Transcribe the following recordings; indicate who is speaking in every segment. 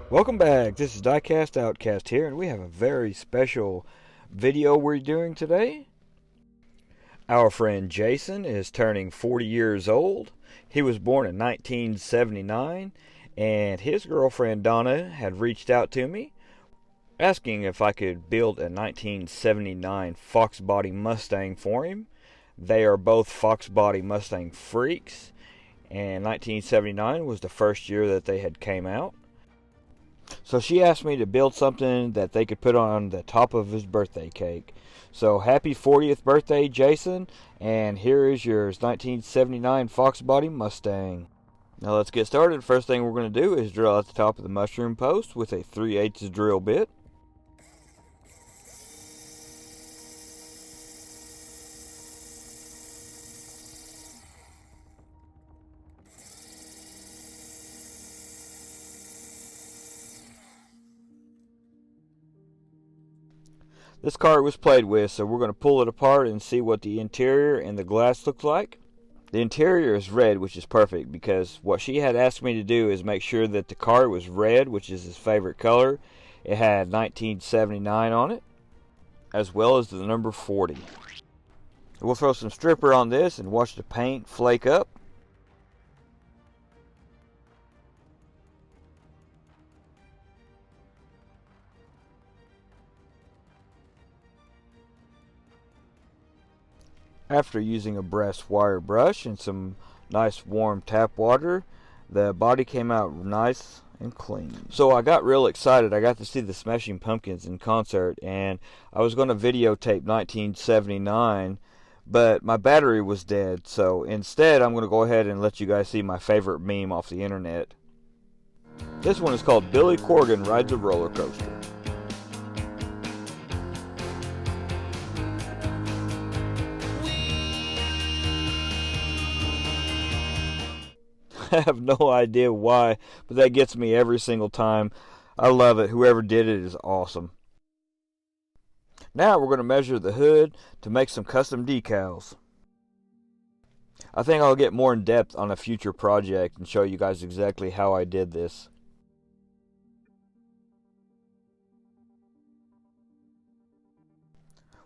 Speaker 1: Welcome back. This is Diecast OutKast here, and we have a very special video we're doing today. Our friend Jason is turning 40 years old. He was born in 1979, and his girlfriend Donna had reached out to me asking if I could build a 1979 Fox Body Mustang for him. They are both Fox Body Mustang freaks, and 1979 was the first year that they had came out. So she asked me to build something that they could put on the top of his birthday cake. So happy 40th birthday, Jason, and here is your 1979 Fox Body Mustang. Now let's get started. First thing we're going to do is drill out the top of the mushroom post with a 3/8 drill bit. This car was played with, so we're going to pull it apart and see what the interior and the glass looks like. The interior is red, which is perfect, because what she had asked me to do is make sure that the car was red, which is his favorite color. It had 1979 on it, as well as the number 40. We'll throw some stripper on this and watch the paint flake up. After using a brass wire brush and some nice warm tap water, the body came out nice and clean. So I got real excited. I got to see the Smashing Pumpkins in concert, and I was going to videotape 1979, but my battery was dead. So instead, I'm going to go ahead and let you guys see my favorite meme off the internet. This one is called Billy Corgan Rides a Roller Coaster. I have no idea why, but that gets me every single time. I love it. Whoever did it is awesome. Now we're going to measure the hood to make some custom decals. I think I'll get more in depth on a future project and show you guys exactly how I did this.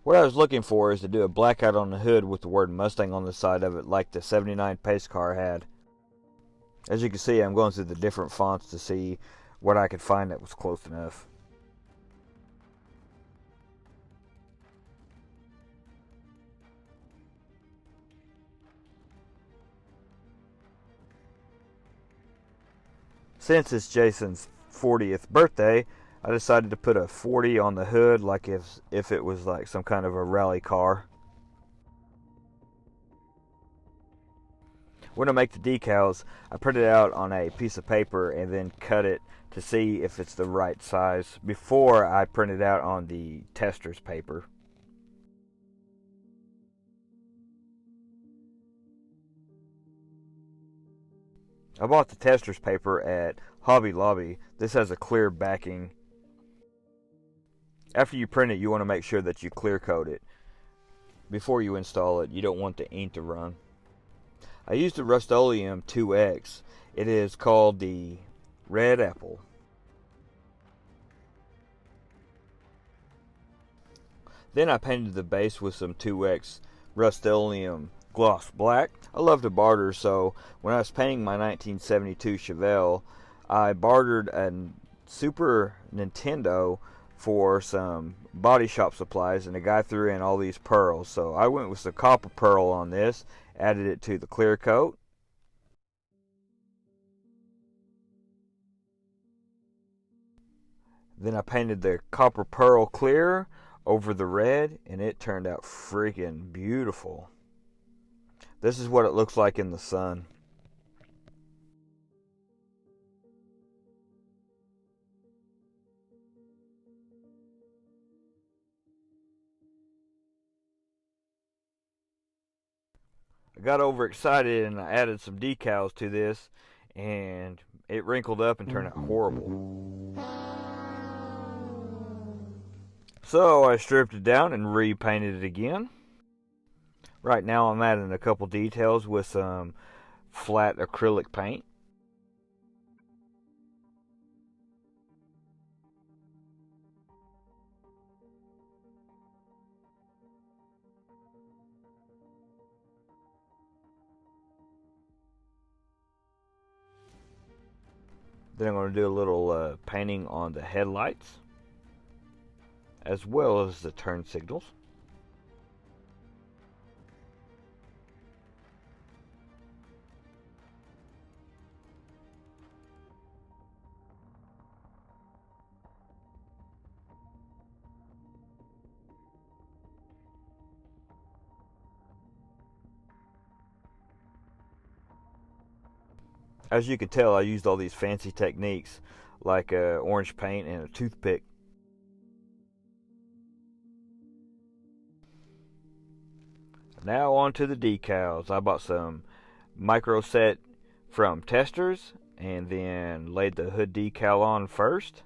Speaker 1: What I was looking for is to do a blackout on the hood with the word Mustang on the side of it, like the 79 pace car had. As you can see, I'm going through the different fonts to see what I could find that was close enough. Since it's Jason's 40th birthday, I decided to put a 40 on the hood, like if it was like some kind of a rally car. When I make the decals, I print it out on a piece of paper and then cut it to see if it's the right size before I print it out on the tester's paper. I bought the tester's paper at Hobby Lobby. This has a clear backing. After you print it, you want to make sure that you clear coat it. Before you install it, you don't want the ink to run. I used the Rust-Oleum 2X. It is called the Red Apple. Then I painted the base with some 2X Rust-Oleum gloss black. I love to barter, so when I was painting my 1972 Chevelle, I bartered a Super Nintendo for some body shop supplies, and the guy threw in all these pearls. So I went with some copper pearl on this, added it to the clear coat. Then I painted the copper pearl clear over the red, and it turned out freaking beautiful. This is what it looks like in the sun. I got overexcited and I added some decals to this, and it wrinkled up and turned out horrible. So I stripped it down and repainted it again. Right now I'm adding a couple details with some flat acrylic paint. Then I'm going to do a little painting on the headlights, as well as the turn signals. As you can tell, I used all these fancy techniques like orange paint and a toothpick. Now on to the decals. I bought some micro set from Testers and then laid the hood decal on first.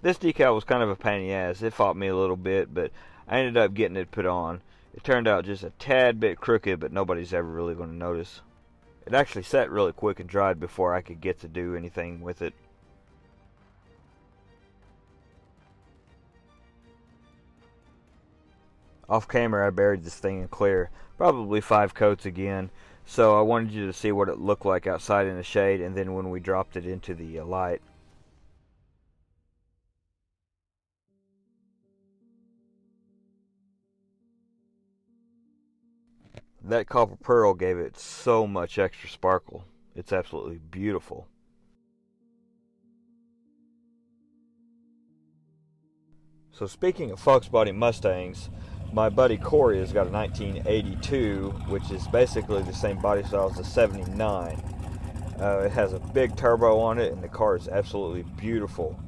Speaker 1: This decal was kind of a pain in the ass. It fought me a little bit, but I ended up getting it put on. It turned out just a tad bit crooked, but nobody's ever really going to notice. It actually set really quick and dried before I could get to do anything with it. Off camera, I buried this thing in clear, probably 5 coats again, so I wanted you to see what it looked like outside in the shade and then when we dropped it into the light. That copper pearl gave it so much extra sparkle. It's absolutely beautiful. So speaking of Fox body Mustangs, my buddy Cory has got a 1982, which is basically the same body style as the 79. It has a big turbo on it, and the car is absolutely beautiful.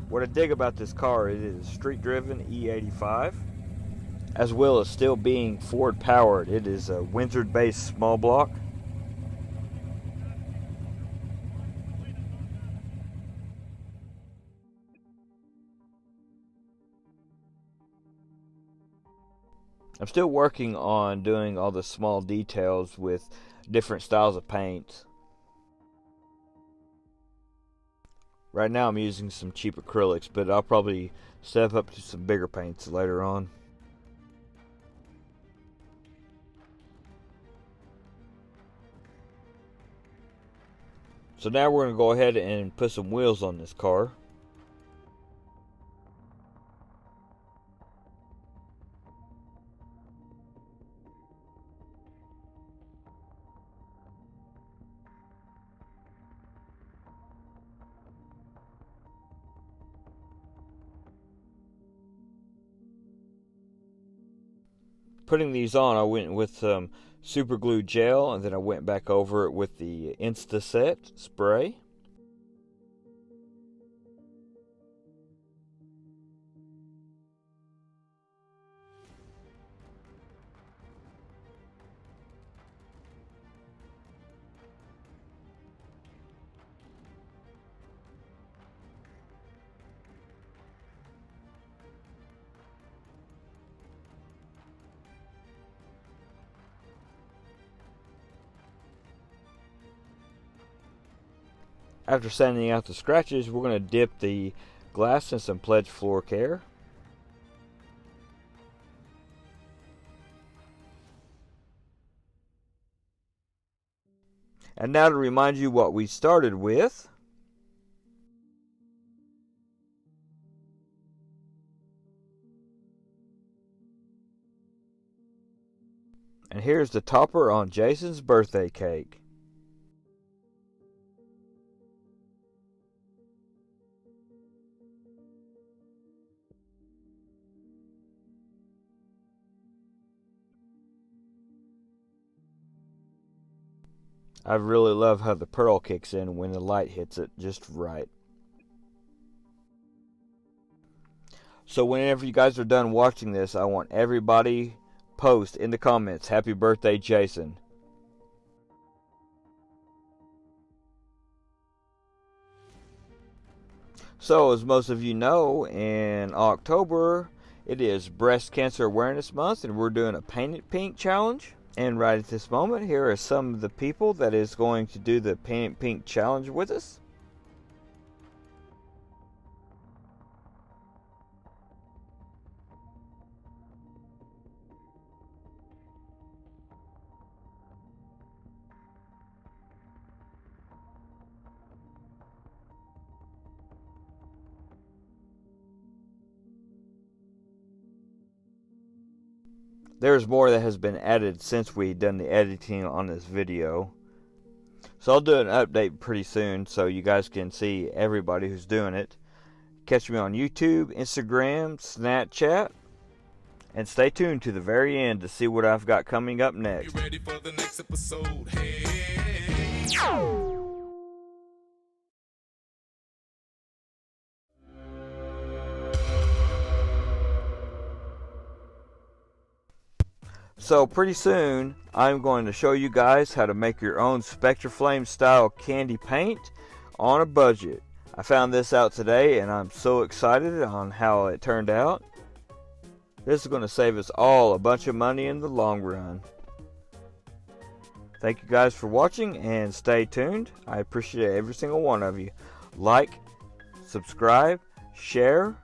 Speaker 1: What I dig about this car, it is street-driven E85, as well as still being Ford powered. It is a Windsor-based small block. I'm still working on doing all the small details with different styles of paint. Right now I'm using some cheap acrylics, but I'll probably step up to some bigger paints later on. So now we're going to go ahead and put some wheels on this car. Putting these on, I went with some super glue gel, and then I went back over it with the Instaset spray. After sanding out the scratches, we're going to dip the glass in some Pledge Floor Care. And now to remind you what we started with. And here's the topper on Jason's birthday cake. I really love how the pearl kicks in when the light hits it just right. So whenever you guys are done watching this, I want everybody post in the comments, "Happy birthday, Jason." So, as most of you know, in October, it is Breast Cancer Awareness Month, and we're doing a Paint It Pink challenge. And right at this moment, here are some of the people that is going to do the Paint It Pink challenge with us. There's more that has been added since we done the editing on this video. So I'll do an update pretty soon so you guys can see everybody who's doing it. Catch me on YouTube, Instagram, Snapchat. And stay tuned to the very end to see what I've got coming up next.
Speaker 2: You ready for the next episode? Hey.
Speaker 1: So pretty soon, I'm going to show you guys how to make your own Spectraflame style candy paint on a budget. I found this out today and I'm so excited on how it turned out. This is going to save us all a bunch of money in the long run. Thank you guys for watching and stay tuned. I appreciate every single one of you. Like, subscribe, share.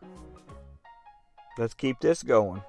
Speaker 1: Let's keep this going.